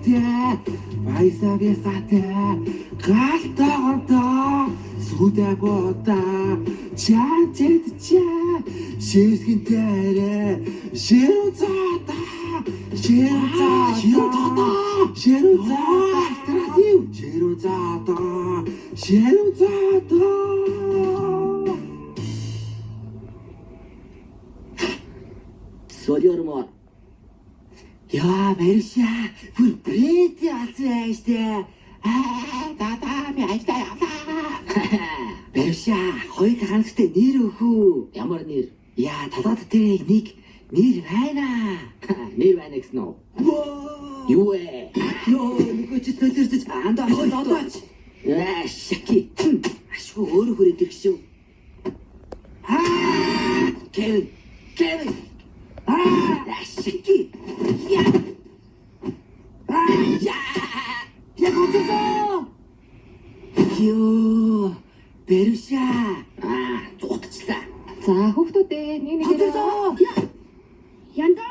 Сатя, Байсагийн сатя, галтаа гомдоо, сүдэ бота, чанчэд чаа, ширхэнтээрээ, ширүүцаата, ширүүцаата. Солиормоор. Яа, Марша, бүр брэд яастай. Даа би айтай яваа. Марша, хоёр ханагтай нэр өгөө. Ямар нэр? Яа, талаад дээр нэг нэр байна. Нэр байна гэсэн үү? Юу вэ? Нөгөө ч солиорч андаа одооч. Шаки. Ашгүй өөрөө хүрээд ирэх шүү. Кевин. Шаки. Я готов. Ёо, Марша. Зуутчлаа. За хүүхдүүдээ нэг Янда.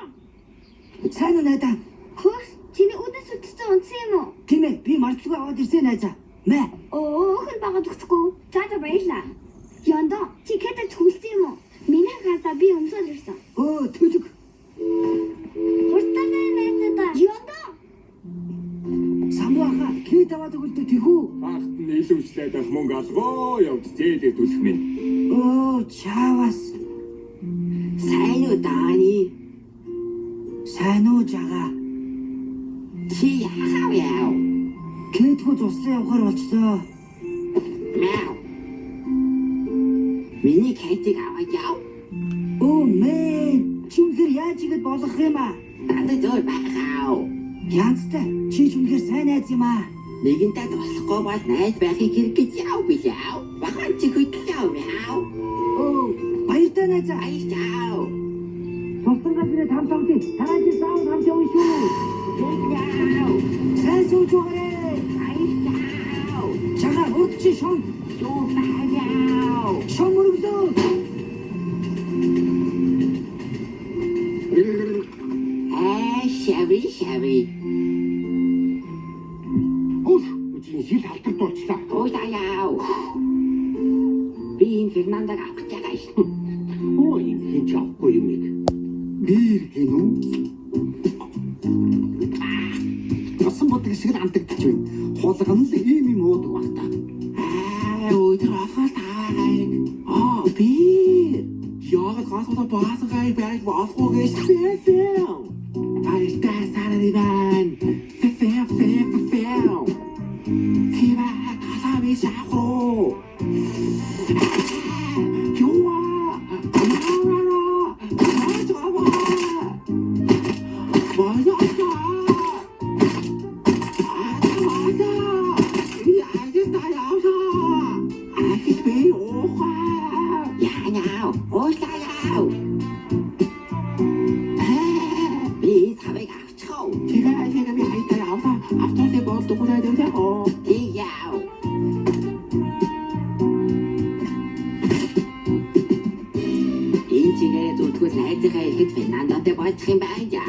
Сайн уу найдаа? Хөөс, чиний өдөөс үтсэн унсан юм уу? Тийм ээ, би мартлагаа аваад ирсэн найзаа. Мэ. Өхөн байгаа зүгтгүй. За баярлаа. Янда, чи кэтэд хүлсэн юм уу? Миний гадаа би өмсөж ирсэн. Төлөг. Хурдан найзаа. Янда. Самуаха, кэт аваад өгөлтөө тэхүү. Багт нь илүүчлээд ах мөнгө алгоо явж зээлээ төлөх минь. Чавас. Сайн уу Дани? Сайн уу жага? Чи яав? Кэтгүй цуслан явахаар болчихлоо. Мяу. Миний кэтийг аваад яв. Мэн, чи үнэхээр яаж игээд болох юм аа? Надад зөөр байхаа. Янзтай, чи ч үнэхээр сайн найз юм аа. Нэгэнтэй туслахгүй бол найз байхыг хэрэгэж яв билээ. Бахан чи хөдлөө мяу. Баяртай найзаа. Баярлаа. Тусгай гэрээ тамтамтыг тааж сав хамт явна шүү. Яа. Сайн сууж өгөөрэй. Баярлаа. Чага өчч шон. Юу баяа. Шон мөрөглөө. Шави. Үгүй шил халтар дурчлаа. Яа. Би Фернандаг авах гэж байгаа шүү. Хин ч авахгүй юм нэг. Бир гинүү. Асан бодог шиг амтагдчих байна. Хулган л ийм уудаг баг та. Өдөр аваад таваа. Би. Яагаад гасуудаа баасгай байг болохгүй гэж фэфэм. Баяртай сарай байна. Фэфэм. Кива талаби шахруу. Фернандотэй боцох юм байна.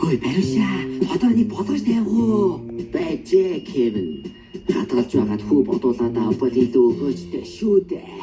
Ой, Марша, одоо нэг бодгож тавиу. Бэжээ, Кевин. Хатгалж байгаад хүү бодуулаад авбал илүү өгөөжтэй шүү дээ.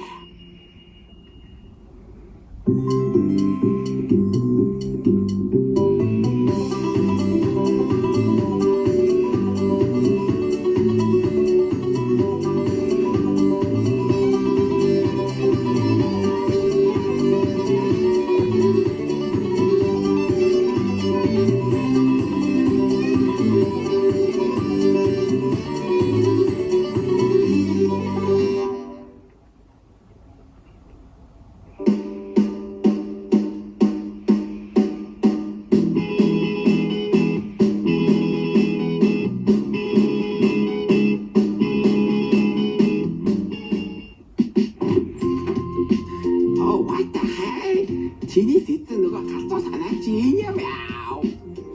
Чиний сэдэн нөгөө галтуу санаа чи юм яав.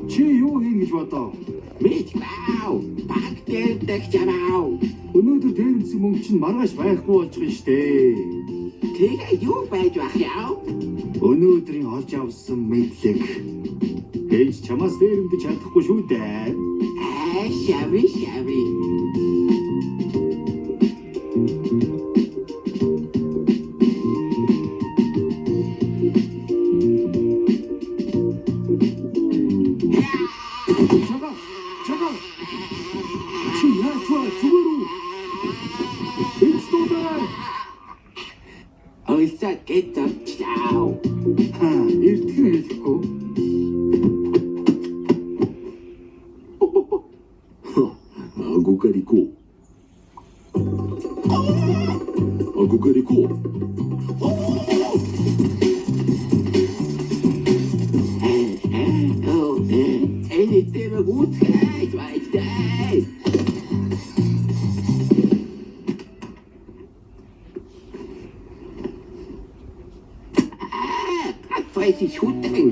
Чи юу хийн гэж бодоо? Мэд баав. Баг дээр дэгчаав. Өнөөдөр дээрэмсэн мөнгө чинь маргааш байхгүй болчих юм штэ. Тэгээ юу байж байх яав? Өнөөдрийн олж авсан мэдлэг ээж чамаас дээрэмдэж чадахгүй шүү дээ. Шаври. Чагаа. Чи яа зүгээрүү. Эцдээ. Ойсаа гэтэрчээ. Эртхэн хэлэхгүй. Агукарико. Anything gut weiter. Weiß ich gut denn.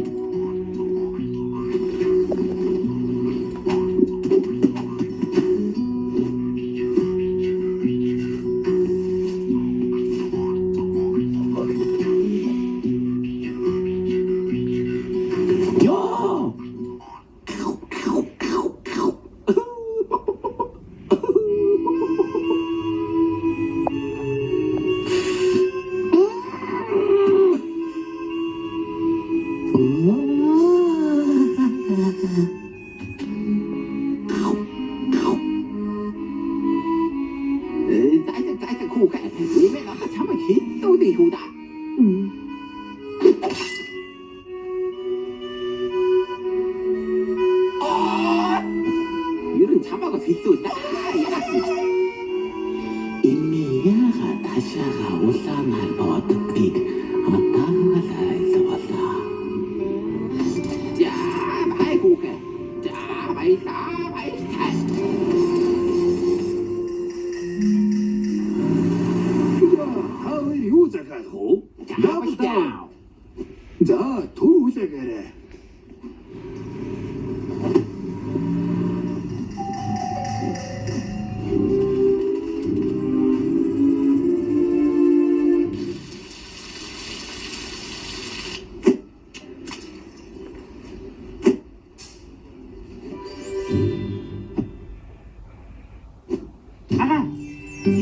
Tại khu cái vì mấy nó chăm mà hít đâu đi khu ta. 이런 참아가 빗소리다. 인미야가 다시아가 옷상을 어떻게 아빠가 살아있어 봤다. 자, 말고 가. 자, 말다. Юу захаад хөө? Яавал. За, төв хүлээгээрэй.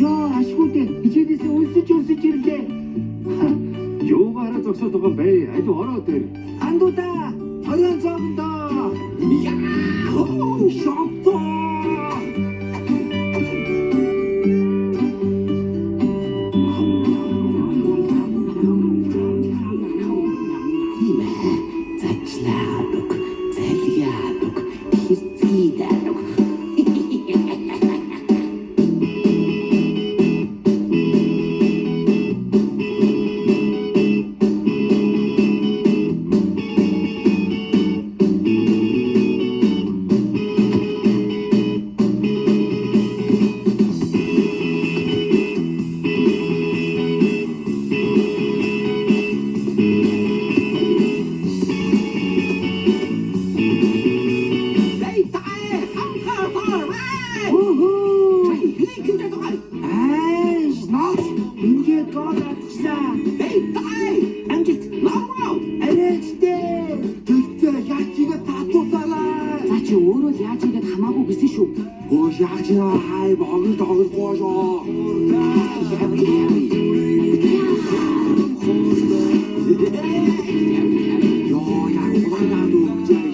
Ёо, ашгүйтэй. Ичээдээс үлсэж ирлээ. Юугаараа зогсоод байгаа юм бэ? Аюу ороод ир. Андуудаа, хоёрын цаавдаа. Яа! Шокто! өөрөө яаж ингэж хамаагүй гэсэн шүү. Оо яаж яа хай багт тоглохгүй шүү. Йоо яа гуйгаа дүүжээ.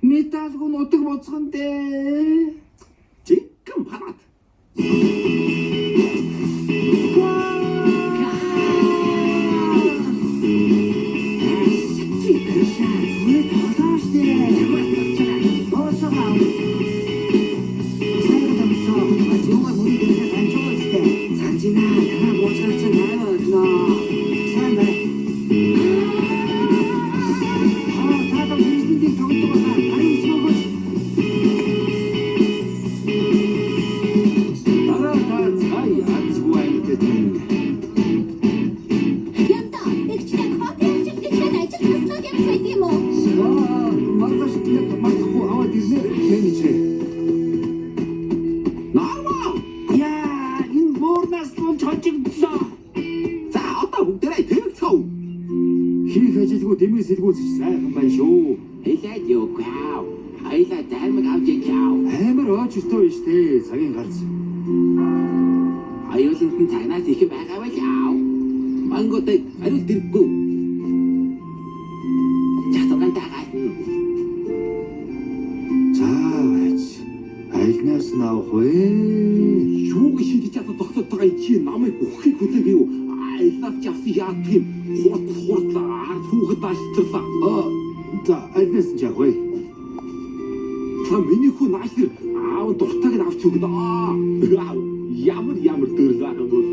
Металгүй нутаг боцгон дээ. Жигэн парад. сэлгүүцэж сайхан байна шүү. Хэлээд юу гав. Хоёлаа даймаг авч яав. Амар ооч өстой биш дээ. Цагийн гарц. Аюуланд нь танаас их байгаа байж яав. Манготой ариул дэргүй. Чатагантайгаа. Заавч айлнаас нь авах вэ? Юу гэж шийдэж чадах тогтоотойгоо чи намайг өгөхийг хүлээг юу? Айлнаас явсан яадгийн хурдлаа хүүхэд баштрлаа. За айлнаас нь авах вэ? Та миний хүн наашир аав дуртайг авч өгнө. Ямар дөрлөө бол.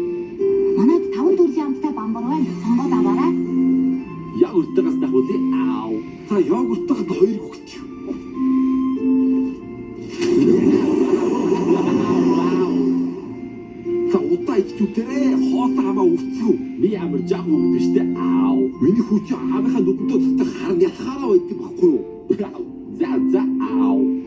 Манайд 5 төрлийн амттай бамбар байна. Сонгоод аваарай. Яг өртөгөөс дахуулъя. Аав. За яг өртөгөд хоёрыг өгч. За удаа ичүүтэрээ хоосаамаа өрцгөө. Би ямар жах өгдөө штэ. Аав. Миний хүүч аавынхаа нүдэндөө харна ялхаараа байдаг байхгүй юу? За аав.